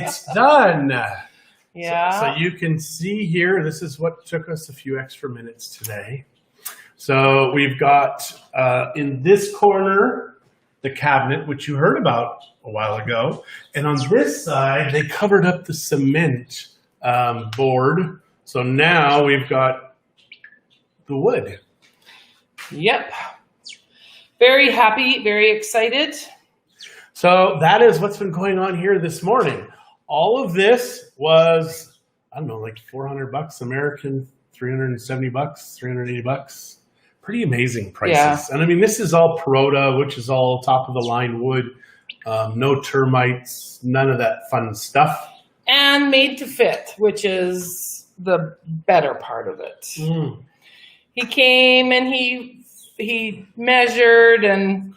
It's done. Yeah. So you can see here, this is what took us a few extra minutes today. So we've got in this corner, the cabinet, which you heard about a while ago. And on this side, they covered up the cement board. So now we've got the wood. Yep. Very happy, very excited. So that is what's been going on here this morning. All of this was, I don't know, like $400 American, $370, $380. Pretty amazing prices. Yeah. And I mean, this is all Perota, which is all top of the line wood, no termites, none of that fun stuff. And made to fit, which is the better part of it. Mm. He came and he measured, and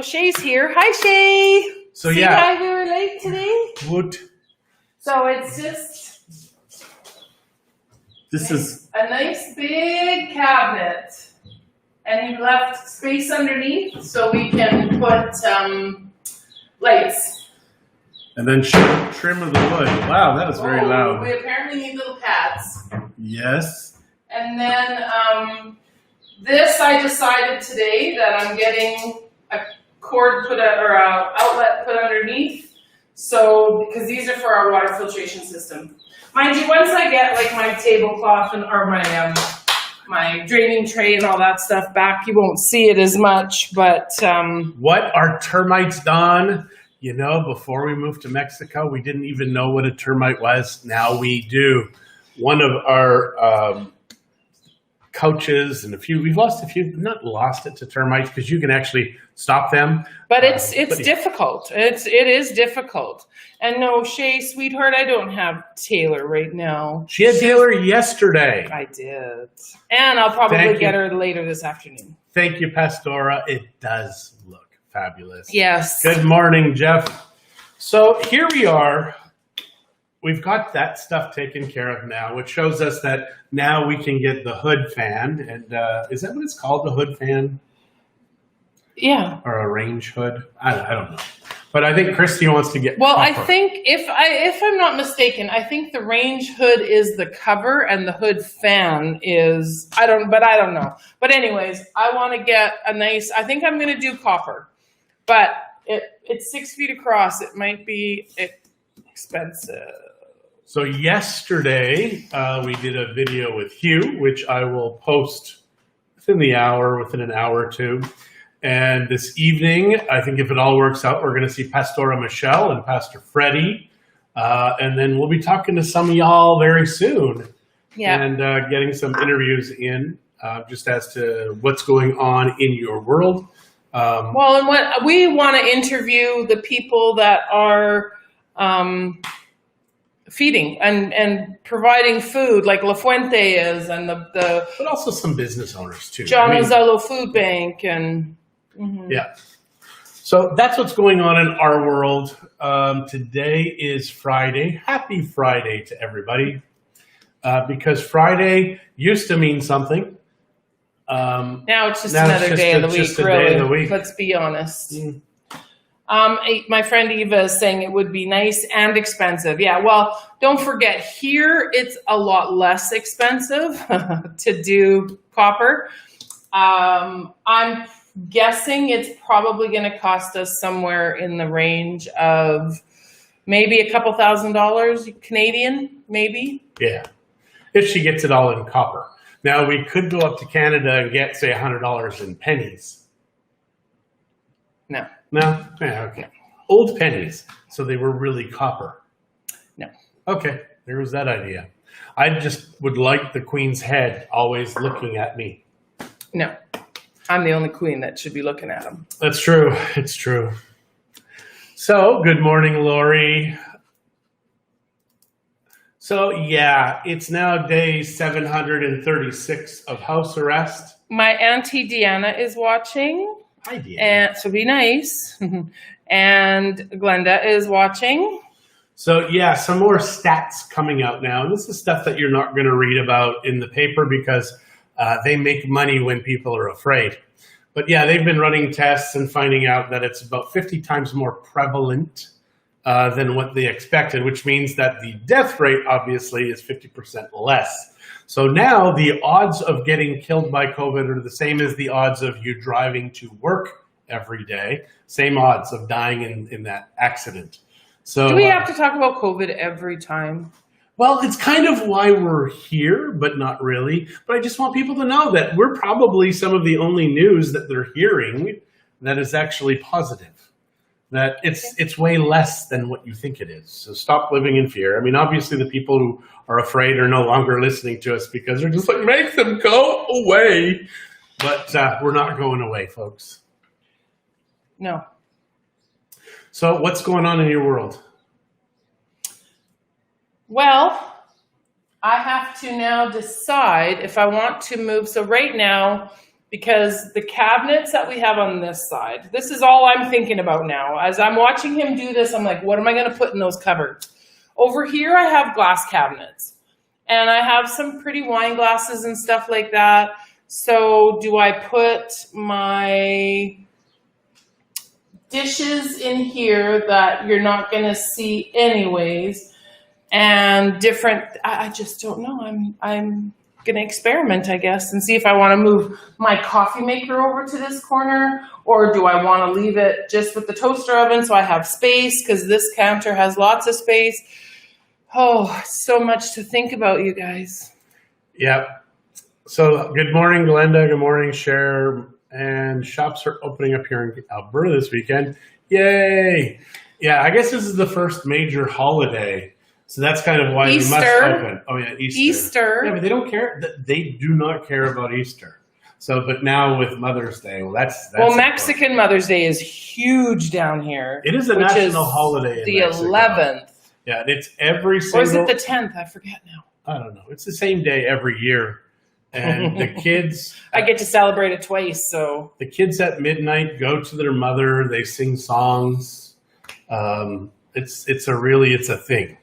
Shay's here. Hi, Shay. So see yeah, why we were late today? wood. So it's just This is a nice big cabinet, and he left space underneath so we can put lights. and then trim of the wood. Wow, that is very loud. We apparently need little pads. Yes. And then this, I decided today that I'm getting a cord or a outlet put underneath. So, because these are for our water filtration system. Mind you, once I get like my tablecloth or my draining tray and all that stuff back, you won't see it as much, but What are termites, Don? You know, before we moved to Mexico, we didn't even know what a termite was. Now we do. One of our couches and we've lost a few, not lost it to termites because you can actually stop them. But it's difficult. It is difficult. And no, Shay, sweetheart, I don't have Taylor right now. She had Taylor yesterday. I did. And I'll probably get her later this afternoon. Thank you, Pastora. It does look fabulous. Yes. Good morning, Jeff. So here we are. We've got that stuff taken care of now, which shows us that now we can get the hood fan. And is that what it's called, the hood fan? Yeah. Or a range hood? I don't know. But I think Christie wants to get Well, copper. I think if I'm not mistaken, I think the range hood is the cover and the hood fan is, I don't know. But anyways, I want to get a nice, I think I'm going to do copper. But it's 6 feet across. It might be expensive. So yesterday, we did a video with Hugh, which I will post within an hour or two. And this evening, I think if it all works out, we're going to see Pastora Michelle and Pastor Freddie. And then we'll be talking to some of y'all very soon. Yeah. And getting some interviews in just as to what's going on in your world. Well, and what we want to interview the people that are feeding and providing food, like La Fuente is, and but also some business owners too. John Ozzello Food Bank and yeah. So that's what's going on in our world. Today is Friday. Happy Friday to everybody, because Friday used to mean something. Now it's just another day of the week, really. Let's be honest. My friend Eva is saying it would be nice and expensive. Yeah, well, don't forget, here it's a lot less expensive to do copper. I'm guessing it's probably going to cost us somewhere in the range of maybe a couple $1,000 Canadian, maybe. Yeah, if she gets it all in copper. Now, we could go up to Canada and get, say, $100 in pennies. No. No? Yeah, okay. Old pennies. So they were really copper. No. Okay, there was that idea. I just would like the Queen's head always looking at me. No. I'm the only queen that should be looking at him. That's true. It's true. So, good morning, Lori. So, yeah, it's now day 736 of house arrest. My Auntie Deanna is watching. Hi, Deanna. And so be nice. And Glenda is watching. So, yeah, some more stats coming out now. This is stuff that you're not going to read about in the paper because they make money when people are afraid. But, yeah, they've been running tests and finding out that it's about 50 times more prevalent than what they expected, which means that the death rate obviously is 50% less. So now the odds of getting killed by COVID are the same as the odds of you driving to work every day. Same odds of dying in that accident. So do we have to talk about COVID every time? Well, it's kind of why we're here, but not really. But I just want people to know that we're probably some of the only news that they're hearing that is actually positive. That it's way less than what you think it is. So stop living in fear. I mean, obviously the people who are afraid are no longer listening to us because they're just like, make them go away. But we're not going away, folks. No. So what's going on in your world? Well, I have to now decide if I want to move. So right now, because the cabinets that we have on this side, this is all I'm thinking about now. As I'm watching him do this, I'm like, what am I going to put in those cupboards? Over here, I have glass cabinets. And I have some pretty wine glasses and stuff like that. So do I put my dishes in here that you're not going to see anyways? And different, I just don't know. I'm going to experiment, I guess, and see if I want to move my coffee maker over to this corner, or do I want to leave it just with the toaster oven so I have space, because this counter has lots of space. Oh, so much to think about, you guys. Yep. So good morning, Glenda. Good morning, Cher. And shops are opening up here in Alberta this weekend. Yay. Yeah, I guess this is the first major holiday. So that's kind of why Easter. We must open. Oh yeah, Easter. Easter. Yeah, but they don't care. They do not care about Easter. So, but now with Mother's Day, well, that's Mexican important. Mother's Day is huge down here. It is a national holiday. The 11th. Yeah, it's every single. Or is it the 10th? I forget now. I don't know. It's the same day every year, and the kids. I get to celebrate it twice. So the kids at midnight go to their mother. They sing songs. It's a thing.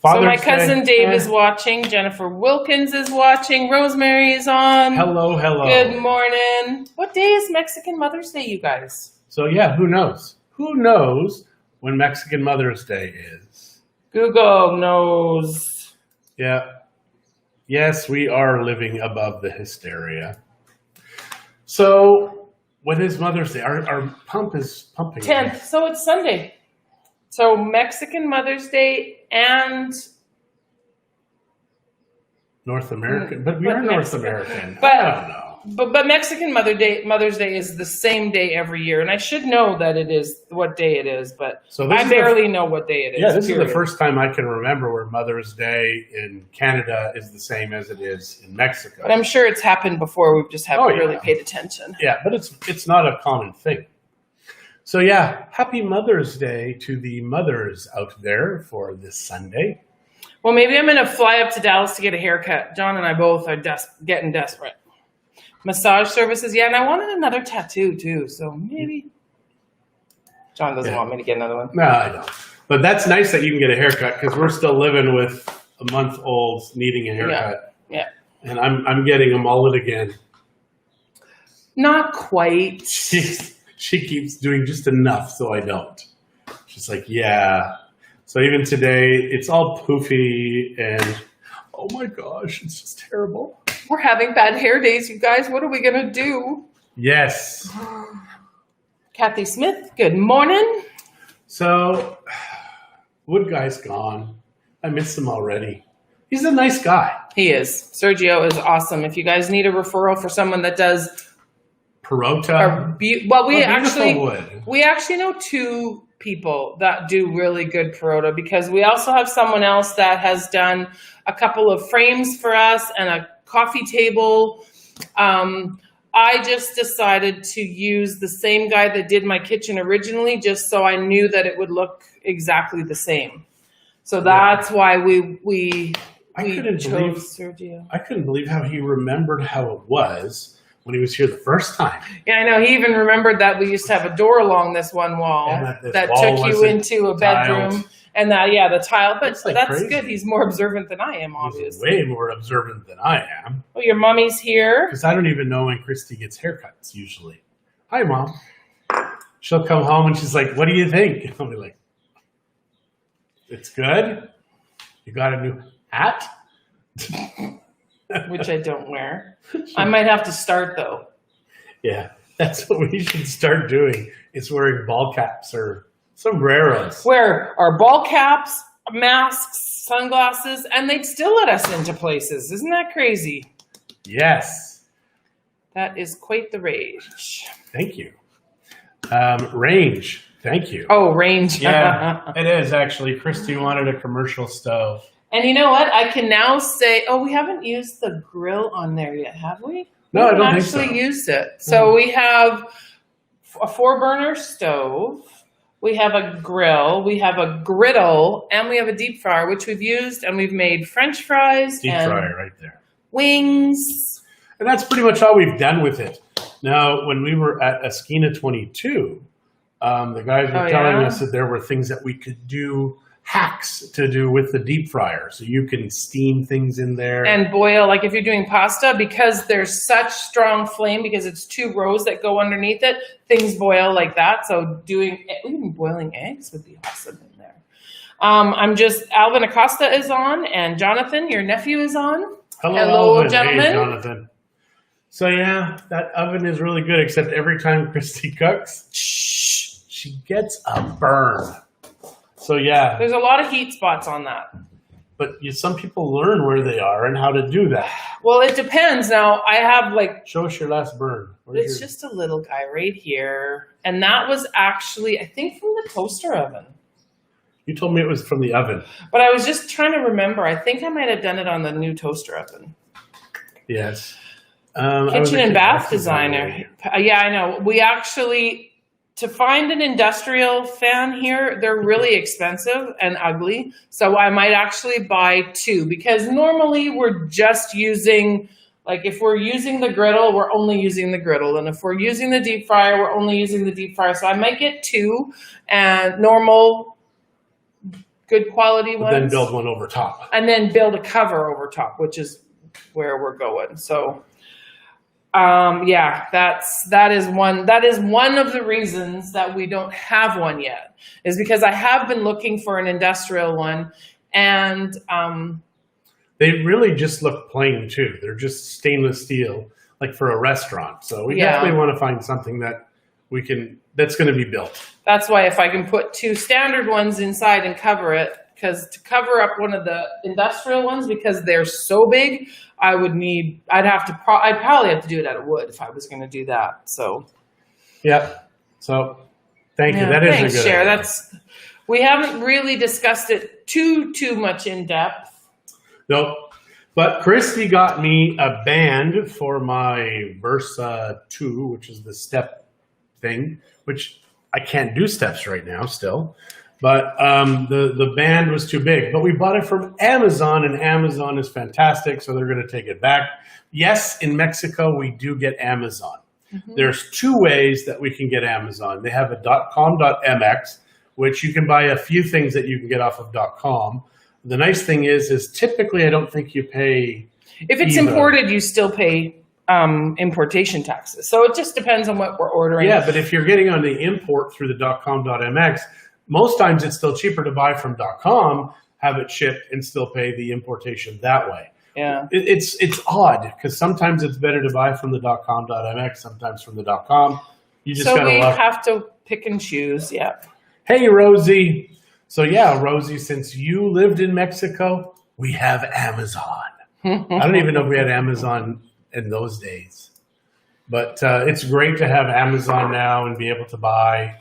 So my cousin Dave is watching. Jennifer Wilkins is watching. Rosemary is on. Hello. Good morning. What day is Mexican Mother's Day, you guys? So yeah, who knows? Who knows when Mexican Mother's Day is? Google knows. Yeah. Yes, we are living above the hysteria. So when is Mother's Day? Our pump is pumping. 10th. So it's Sunday. So Mexican Mother's Day and North American, but we are North American. But I don't know. But Mexican Mother's Day is the same day every year, and I should know that it is what day it is, but I barely know what day it is. Yeah, this is the first time I can remember where Mother's Day in Canada is the same as it is in Mexico. But I'm sure it's happened before. We've just haven't really paid attention. Yeah, but it's not a common thing. So yeah, happy Mother's Day to the mothers out there for this Sunday. Well, maybe I'm going to fly up to Dallas to get a haircut. John and I both are getting desperate. Massage services, yeah, and I wanted another tattoo too, so maybe. John doesn't want me to get another one. No, I don't. But that's nice that you can get a haircut because we're still living with a month-old needing a haircut. Yeah. And I'm getting a mullet again. Not quite. She keeps doing just enough so I don't. She's like, yeah. So even today, it's all poofy and, oh my gosh, it's just terrible. We're having bad hair days, you guys. What are we going to do? Yes. Kathy Smith, good morning. So, Wood Guy's gone. I miss him already. He's a nice guy. He is. Sergio is awesome. If you guys need a referral for someone that does Perota. We actually know two people that do really good Perota because we also have someone else that has done a couple of frames for us and a coffee table. I just decided to use the same guy that did my kitchen originally just so I knew that it would look exactly the same. So that's why we chose Sergio. I couldn't believe how he remembered how it was when he was here the first time. Yeah, I know. He even remembered that we used to have a door along this one wall that took you into a bedroom. Tiled. And the tile. But that's crazy. Good. He's more observant than I am, obviously. He's way more observant than I am. Oh, your mommy's here? Because I don't even know when Christie gets haircuts, usually. Hi, Mom. She'll come home and she's like, what do you think? And I'll be like, It's good. You got a new hat? Which I don't wear. I might have to start, though. Yeah, that's what we should start doing. Is wearing ball caps or sombreros. Wear our ball caps, masks, sunglasses, and they'd still let us into places. Isn't that crazy? Yes. That is quite the rage. Thank you. Range. Thank you. Oh, range. Yeah, it is actually. Christie wanted a commercial stove. And you know what? I can now say, we haven't used the grill on there yet, have we? No, I don't think so. We haven't actually used it. So we have a 4-burner stove. We have a grill. We have a griddle. And we have a deep fryer, which we've used. And we've made French fries. Deep fryer right there. Wings. And that's pretty much all we've done with it. Now, when we were at Esquina 22, the guys were telling us that there were things that we could do, hacks to do with the deep fryer. So you can steam things in there. And boil, like if you're doing pasta, because there's such strong flame, because it's 2 rows that go underneath it, things boil like that. So even boiling eggs would be awesome in there. Alvin Acosta is on, and Jonathan, your nephew, is on. Hello, gentlemen. Hey, Jonathan. So yeah, that oven is really good, except every time Christie cooks, she gets a burn. So yeah. There's a lot of heat spots on that. But some people learn where they are and how to do that. Well, it depends. Now, I have Show us your last burn. It's just a little guy right here. And that was actually, I think, from the toaster oven. You told me it was from the oven. But I was just trying to remember. I think I might have done it on the new toaster oven. Yes. Kitchen and bath designer. Yeah, I know. We actually... To find an industrial fan here, they're really expensive and ugly. So I might actually buy 2 because normally we're just using, if we're using the griddle, we're only using the griddle. And if we're using the deep fryer, we're only using the deep fryer. So I might get 2 and normal, good quality ones. Then build one over top. And then build a cover over top, which is where we're going. So... that is one of the reasons that we don't have one yet, is because I have been looking for an industrial one, and they really just look plain too. They're just stainless steel, like for a restaurant. So we definitely want to find something that that's going to be built. That's why if I can put 2 standard ones inside and cover it, because to cover up one of the industrial ones, because they're so big, I'd probably have to do it out of wood if I was going to do that. So, yep. So, thank you. That is a good idea. We haven't really discussed it too much in depth. Nope. But Christie got me a band for my Versa 2, which is the step thing, which I can't do steps right now still. But the band was too big. But we bought it from Amazon, and Amazon is fantastic, so they're going to take it back. Yes, in Mexico, we do get Amazon. Mm-hmm. There's 2 ways that we can get Amazon. They have a .com.mx, which you can buy a few things that you can get off of .com. The nice thing is typically I don't think you pay... If it's imported, you still pay importation taxes. So it just depends on what we're ordering. Yeah, but if you're getting on the import through the .com.mx, most times it's still cheaper to buy from .com, have it shipped, and still pay the importation that way. Yeah, it's odd because sometimes it's better to buy from the .com.mx, sometimes from the .com. You just so we have to pick and choose. Yeah. Hey, Rosie. So yeah, Rosie, since you lived in Mexico, we have Amazon. I don't even know if we had Amazon in those days, but it's great to have Amazon now and be able to buy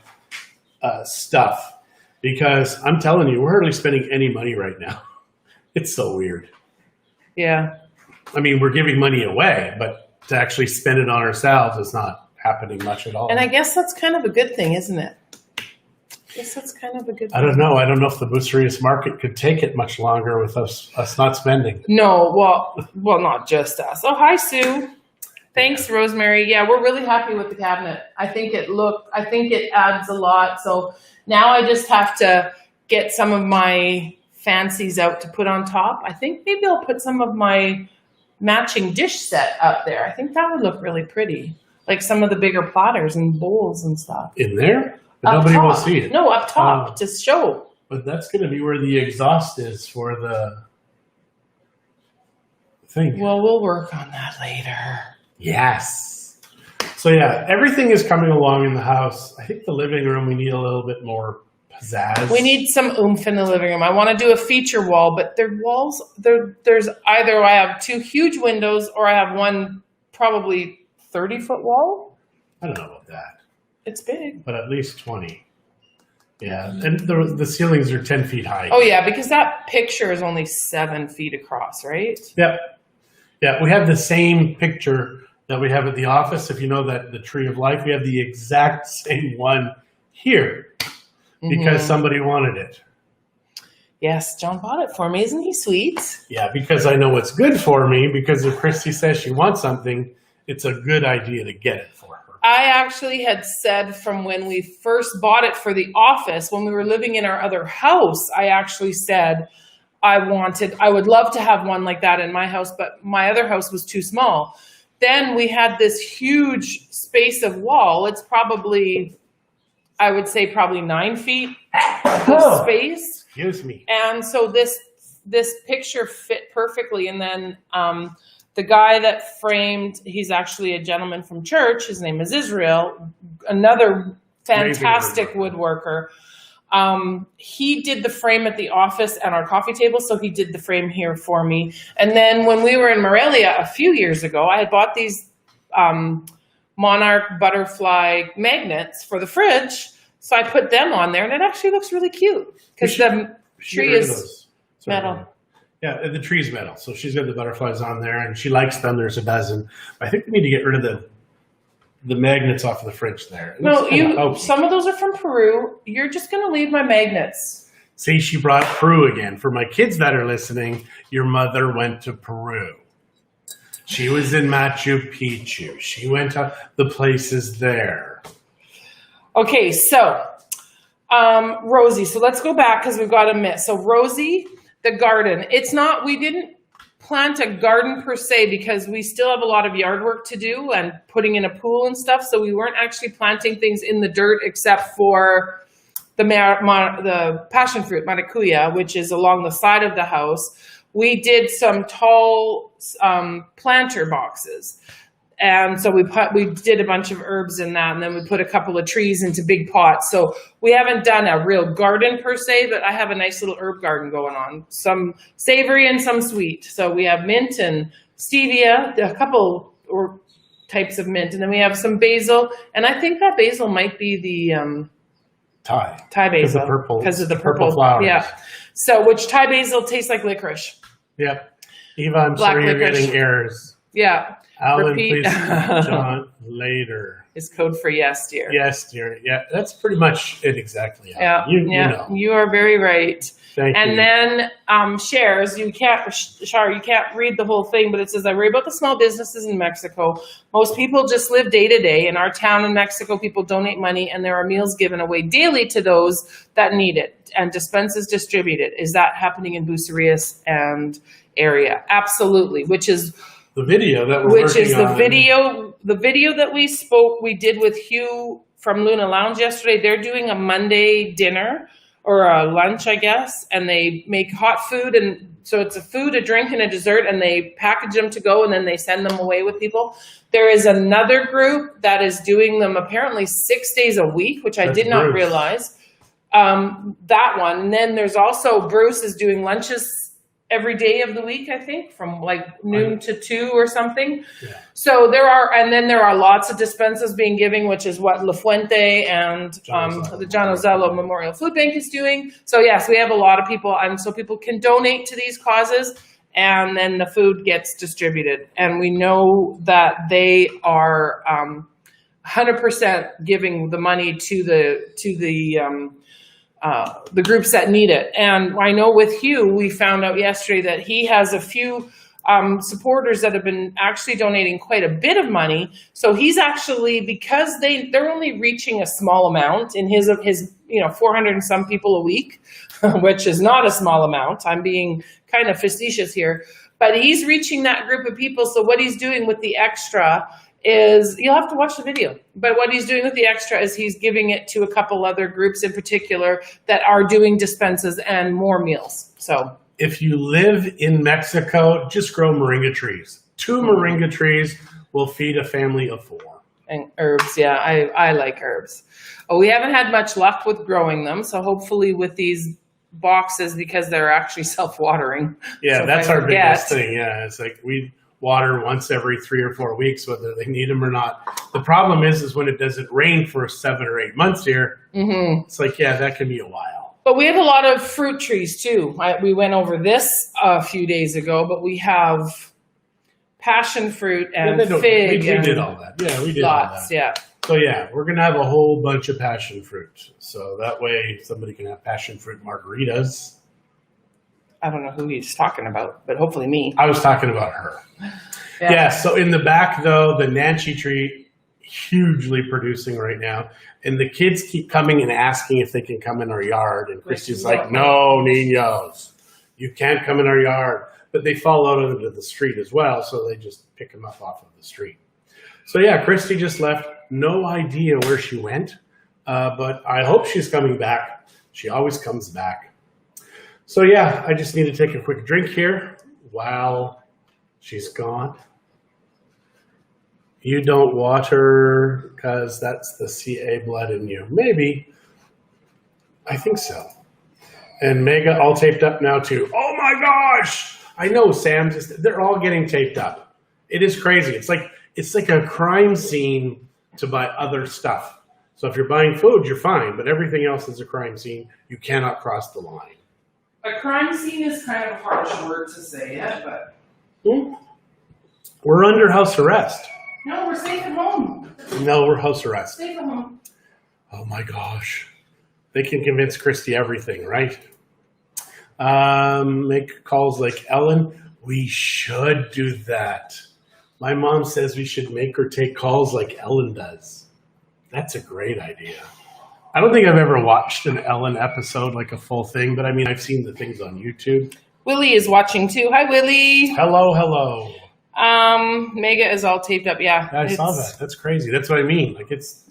stuff. Because I'm telling you, we're hardly spending any money right now. It's so weird. Yeah. I mean, we're giving money away, but to actually spend it on ourselves is not happening much at all. And I guess that's kind of a good thing, isn't it? I guess that's kind of a good thing. I don't know. I don't know if the Bucerius market could take it much longer with us not spending. No, well, not just us. Oh, hi, Sue. Thanks, Rosemary. Yeah, we're really happy with the cabinet. I think it adds a lot. So now I just have to get some of my fancies out to put on top. I think maybe I'll put some of my matching dish set up there. I think that would look really pretty. Like some of the bigger platters and bowls and stuff. In there? But nobody will see it. No, up top to show. But that's going to be where the exhaust is for the thing. Well, we'll work on that later. Yes. So yeah, everything is coming along in the house. I think the living room, we need a little bit more pizzazz. We need some oomph in the living room. I want to do a feature wall, but there's either I have 2 huge windows or I have one probably 30-foot wall. I don't know about that. It's big. But at least 20. Yeah, and the ceilings are 10 feet high. Oh yeah, because that picture is only 7 feet across, right? Yep. Yeah, we have the same picture that we have at the office. If you know that the Tree of Life, we have the exact same one here because somebody wanted it. Yes, John bought it for me. Isn't he sweet? Yeah, because I know what's good for me, because if Christy says she wants something, it's a good idea to get it for her. I actually had said from when we first bought it for the office, when we were living in our other house, I actually said I would love to have one like that in my house, but my other house was too small. Then we had this huge space of wall. It's probably, I would say probably 9 feet of space. Excuse me. And so this picture fit perfectly. And then the guy that framed, he's actually a gentleman from church. His name is Israel, another fantastic woodworker. He did the frame at the office and our coffee table, so he did the frame here for me. And then when we were in Morelia a few years ago, I had bought these monarch butterfly magnets for the fridge, so I put them on there, and it actually looks really cute because the tree is metal. Yeah, the tree's metal, so she's got the butterflies on there, and she likes them. There's a dozen. I think we need to get rid of the magnets off of the fridge there. No, some of those are from Peru. You're just going to leave my magnets. See, she brought Peru again. For my kids that are listening, your mother went to Peru. She was in Machu Picchu. She went to the places there. Okay, so Rosie. So let's go back because we've got a miss. So Rosie, the garden. We didn't plant a garden per se because we still have a lot of yard work to do and putting in a pool and stuff. So we weren't actually planting things in the dirt except for the passion fruit, maracuya, which is along the side of the house. We did some tall planter boxes. And so we did a bunch of herbs in that, and then we put a couple of trees into big pots. So we haven't done a real garden per se, but I have a nice little herb garden going on. Some savory and some sweet. So we have mint and stevia, a couple types of mint, and then we have some basil. And I think that basil might be the Thai basil because of the purple flowers. Yeah. So which Thai basil tastes like licorice. Yep. Eva, I'm sorry you're getting errors. Yeah. Alan, please, John, later. Is code for yes, dear. Yes, dear. Yeah, that's pretty much it exactly. Yeah, you know. You are very right. Thank you. And then shares, you can't read the whole thing, but it says, I worry about the small businesses in Mexico. Most people just live day to day. In our town in Mexico, people donate money, and there are meals given away daily to those that need it, and dispenses distributed. Is that happening in Bucerias and area? Absolutely, which is the video that we're working on. The video that we did with Hugh from Luna Lounge yesterday. They're doing a Monday dinner or a lunch, I guess, and they make hot food, and so it's a food, a drink, and a dessert, and they package them to go, and then they send them away with people. There is another group that is doing them apparently 6 days a week, which I did not realize. That one. And then there's also Bruce is doing lunches every day of the week, I think, from like noon to 2 or something. Yeah. So there are lots of dispenses being given, which is what La Fuente and the John Ozello Memorial Food Bank is doing. So yes, we have a lot of people, and so people can donate to these causes, and then the food gets distributed. And we know that they are 100% giving the money to the groups that need it. And I know with Hugh, we found out yesterday that he has a few supporters that have been actually donating quite a bit of money. So he's actually, because they're only reaching a small amount in his 400 and some people a week, which is not a small amount. I'm being kind of facetious here, but he's reaching that group of people. So what he's doing with the extra is, you'll have to watch the video. But what he's doing with the extra is he's giving it to a couple other groups in particular that are doing dispenses and more meals. So if you live in Mexico, just grow moringa trees. 2 moringa trees will feed a family of 4. And herbs, yeah, I like herbs. Oh, we haven't had much luck with growing them, so hopefully with these boxes, because they're actually self-watering. Yeah, so that's our biggest thing. Yeah, it's like we water once every 3 or 4 weeks, whether they need them or not. The problem is when it doesn't rain for 7 or 8 months here, it's like, yeah, that can be a while. But we have a lot of fruit trees too. We went over this a few days ago, but we have passion fruit and fig. We did all that. Yeah, we did lots, all that. Yeah. So yeah, we're going to have a whole bunch of passion fruit. So that way somebody can have passion fruit margaritas. I don't know who he's talking about, but hopefully me. I was talking about her. Yeah, so in the back, though, the Nancy tree, hugely producing right now. And the kids keep coming and asking if they can come in our yard. And Christie's like, no, niños, you can't come in our yard. But they fall out into the street as well, so they just pick them up off of the street. So yeah, Christie just left. No idea where she went, but I hope she's coming back. She always comes back. So yeah, I just need to take a quick drink here while she's gone. You don't water because that's the CA blood in you. Maybe. I think so. And Mega all taped up now too. Oh my gosh! I know, Sam. They're all getting taped up. It is crazy. It's like a crime scene to buy other stuff. So if you're buying food, you're fine, but everything else is a crime scene. You cannot cross the line. A crime scene is kind of a harsh word to say, yeah, but... We're under house arrest. No, we're safe at home. No, we're house arrest. Safe at home. Oh my gosh. They can convince Christie everything, right? Make calls like Ellen. We should do that. My mom says we should make her take calls like Ellen does. That's a great idea. I don't think I've ever watched an Ellen episode, like a full thing, but I mean, I've seen the things on YouTube. Willie is watching too. Hi, Willie. Hello, hello. Mega is all taped up. Yeah, I saw that. That's crazy. That's what I mean. Like it's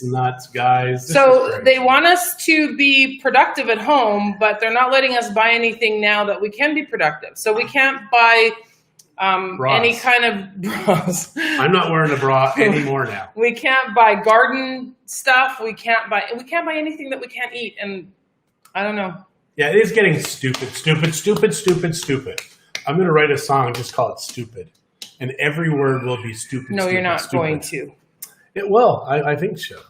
nuts, guys. So they want us to be productive at home, but they're not letting us buy anything now that we can be productive. So we can't buy any kind of bras. I'm not wearing a bra anymore now. We can't buy garden stuff. We can't buy anything that we can't eat. And I don't know. Yeah, it is getting stupid. I'm going to write a song and just call it Stupid. And every word will be stupid. No, you're not going to. It will. I think so.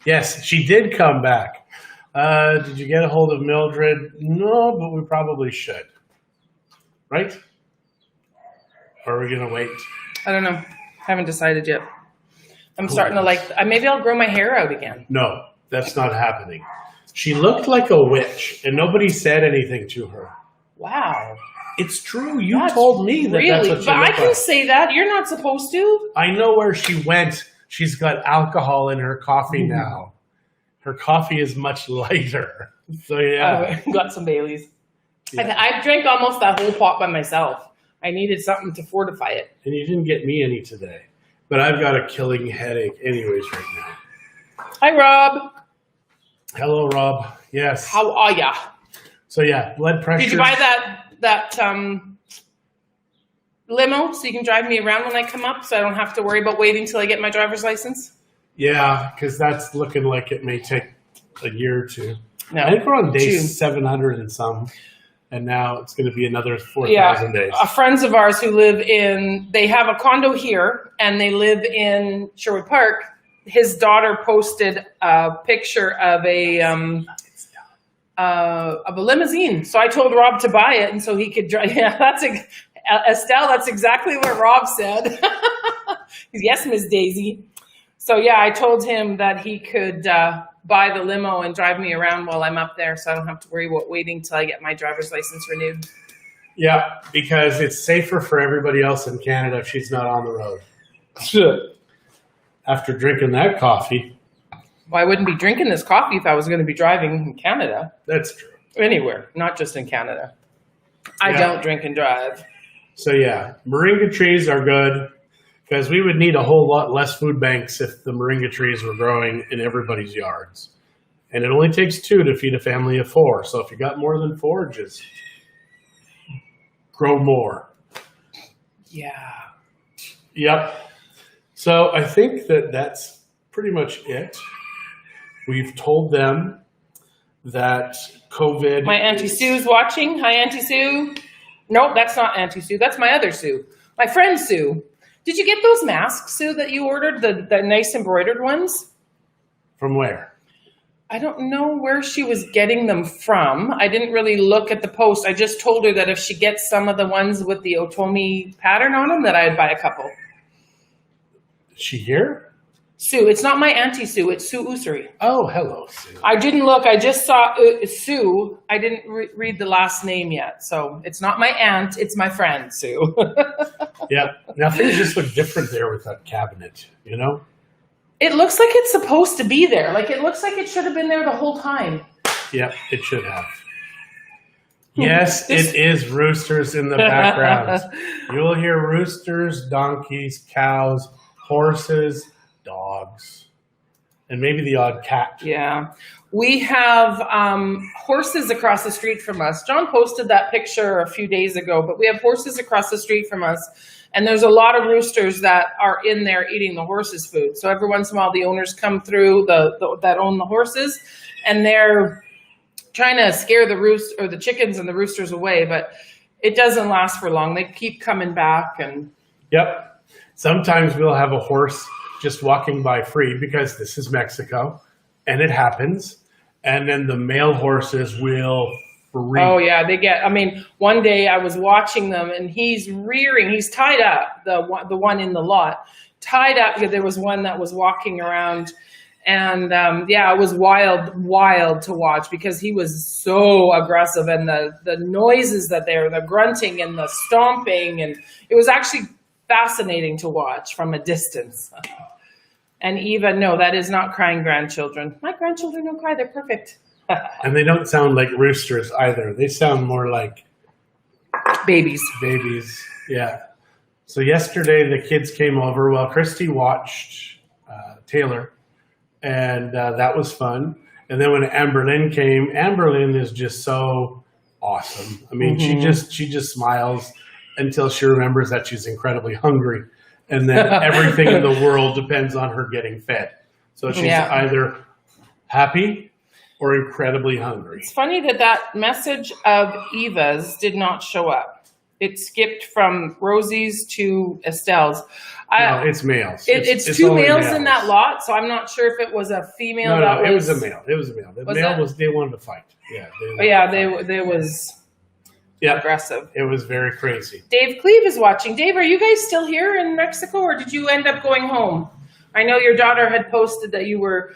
Yes, she did come back. Did you get a hold of Mildred? No, but we probably should. Right? Or are we going to wait? I don't know. Haven't decided yet. I'm starting to maybe I'll grow my hair out again. No, that's not happening. She looked like a witch and nobody said anything to her. Wow. It's true. You told me that that's what she looked like. But I can say that. You're not supposed to. I know where she went. She's got alcohol in her coffee now. Her coffee is much lighter. So, yeah. Got some Baileys. Yeah. I drank almost that whole pot by myself. I needed something to fortify it. And you didn't get me any today. But I've got a killing headache anyways right now. Hi, Rob. Hello, Rob. Yes. How are ya? So, yeah, blood pressure. Did you buy that limo so you can drive me around when I come up so I don't have to worry about waiting till I get my driver's license? Yeah, because that's looking like it may take a year or two. No, I think we're on day 700 and some, and now it's going to be another 4,000 days. Friends of ours who they have a condo here and they live in Sherwood Park. His daughter posted a picture of a limousine. So I told Rob to buy it and so he could drive. Yeah, Estelle, that's exactly what Rob said. Yes, Miss Daisy. So yeah, I told him that he could buy the limo and drive me around while I'm up there so I don't have to worry about waiting till I get my driver's license renewed. Yeah, because it's safer for everybody else in Canada if she's not on the road. Sure. After drinking that coffee. Well, I wouldn't be drinking this coffee if I was going to be driving in Canada. That's true. Anywhere, not just in Canada. I don't drink and drive. So yeah, moringa trees are good. Because we would need a whole lot less food banks if the moringa trees were growing in everybody's yards. And it only takes 2 to feed a family of 4. So if you got more than 4, just grow more. Yeah. Yep. So I think that that's pretty much it. We've told them that COVID... My Auntie Sue's watching. Hi, Auntie Sue. Nope, that's not Auntie Sue. That's my other Sue. My friend Sue. Did you get those masks, Sue, that you ordered? The nice embroidered ones? From where? I don't know where she was getting them from. I didn't really look at the post. I just told her that if she gets some of the ones with the Otomi pattern on them, that I'd buy a couple. Is she here? Sue. It's not my Auntie Sue. It's Sue Ussery. Oh, hello, Sue. I didn't look. I just saw Sue. I didn't read the last name yet. So it's not my aunt. It's my friend, Sue. Yeah. Now, things just look different there with that cabinet, you know? It looks like it's supposed to be there. Like, it looks like it should have been there the whole time. Yeah, it should have. Yes, it is roosters in the background. You'll hear roosters, donkeys, cows, horses, dogs, and maybe the odd cat. Yeah. We have horses across the street from us. John posted that picture a few days ago, but we have horses across the street from us. And there's a lot of roosters that are in there eating the horses' food. So every once in a while, the owners come through that own the horses, and they're trying to scare the chickens and the roosters away. But it doesn't last for long. They keep coming back. And yep. Sometimes we'll have a horse just walking by free because this is Mexico, and it happens. And then the male horses will freak. Oh yeah, one day I was watching them, and he's rearing. He's tied up, the one in the lot, tied up because there was one that was walking around, and it was wild to watch because he was so aggressive, and the noises that the grunting and the stomping, and it was actually fascinating to watch from a distance. And Eva, no, that is not crying grandchildren. My grandchildren don't cry; they're perfect. And they don't sound like roosters either. They sound more like babies. Babies, yeah. So yesterday the kids came over. Well, Christie watched Taylor, and that was fun. And then when Amberlynn came, Amberlynn is just so awesome. I mean, she just smiles until she remembers that she's incredibly hungry, and then everything in the world depends on her getting fed. So she's either happy or incredibly hungry. It's funny that message of Eva's did not show up. It skipped from Rosie's to Estelle's. No, it's males. It's two males in that lot, so I'm not sure if it was a female. No, it was a male. It was a male. The male they wanted to fight. Yeah. They was aggressive. It was very crazy. Dave Cleve is watching. Dave, are you guys still here in Mexico, or did you end up going home? I know your daughter had posted that you were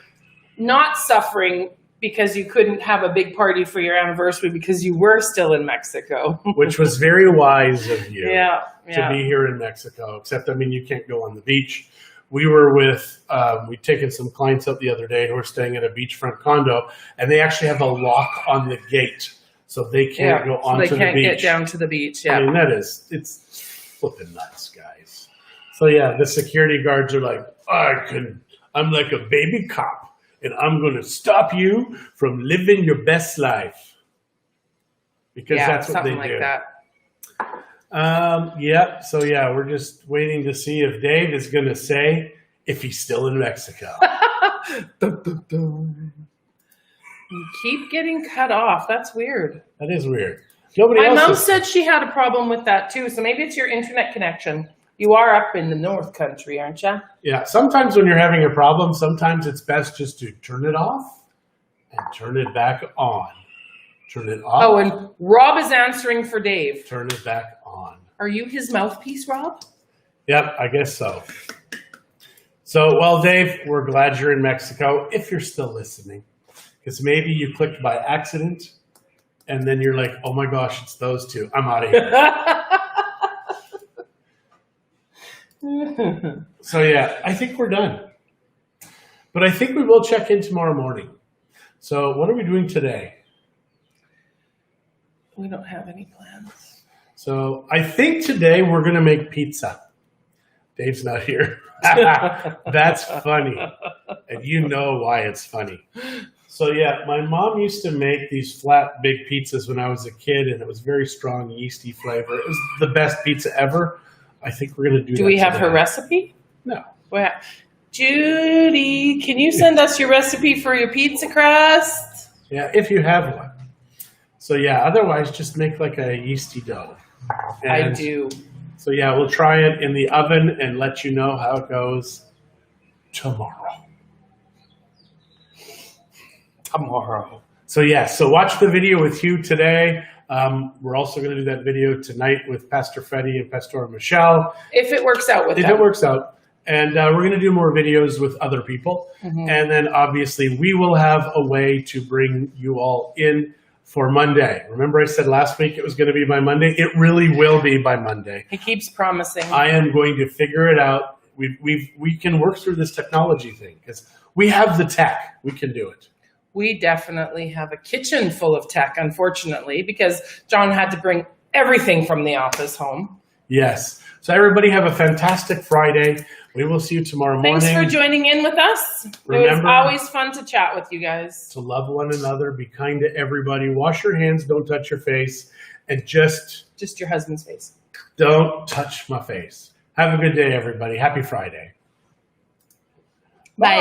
not suffering because you couldn't have a big party for your anniversary because you were still in Mexico. Which was very wise of you to be here in Mexico. Except, you can't go on the beach. We were we'd taken some clients up the other day who were staying at a beachfront condo, and they actually have a lock on the gate. So they can't go onto the beach. They can't get down to the beach, I mean, it's flipping nuts, guys. So the security guards are like, I'm like a baby cop. And I'm going to stop you from living your best life. Because that's what they do. Something like that. So we're just waiting to see if Dave is going to say if he's still in Mexico. Dun, dun, dun. You keep getting cut off. That's weird. That is weird. My mom said she had a problem with that too. So maybe it's your internet connection. You are up in the North Country, aren't you? Yeah. Sometimes when you're having a problem, sometimes it's best just to turn it off and turn it back on. Turn it off. Oh, and Rob is answering for Dave. Turn it back on. Are you his mouthpiece, Rob? Yep, I guess so. So, Dave, we're glad you're in Mexico, if you're still listening. Because maybe you clicked by accident, and then you're like, oh my gosh, it's those two. I'm out of here. So I think we're done. But I think we will check in tomorrow morning. So what are we doing today? We don't have any plans. So I think today we're going to make pizza. Dave's not here. That's funny. And you know why it's funny. So yeah, my mom used to make these flat, big pizzas when I was a kid, and it was very strong, yeasty flavor. It was the best pizza ever. I think we're going to do that. Do we have her recipe? No. Well, Judy, can you send us your recipe for your pizza crust? Yeah, if you have one. So yeah, otherwise just make like a yeasty dough. I do. So yeah, we'll try it in the oven and let you know how it goes tomorrow. So yeah, so watch the video with Hugh today. We're also going to do that video tonight with Pastor Freddie and Pastor Michelle. If it works out with them. If it works out. And we're going to do more videos with other people. Mm-hmm. And then obviously we will have a way to bring you all in for Monday. Remember I said last week it was going to be by Monday? It really will be by Monday. He keeps promising. I am going to figure it out. We can work through this technology thing because we have the tech. We can do it. We definitely have a kitchen full of tech, unfortunately, because John had to bring everything from the office home. Yes. So everybody have a fantastic Friday. We will see you tomorrow morning. Thanks for joining in with us. Remember, it was always fun to chat with you guys. To love one another, be kind to everybody, wash your hands, don't touch your face, and just your husband's face. Don't touch my face. Have a good day, everybody. Happy Friday. Bye.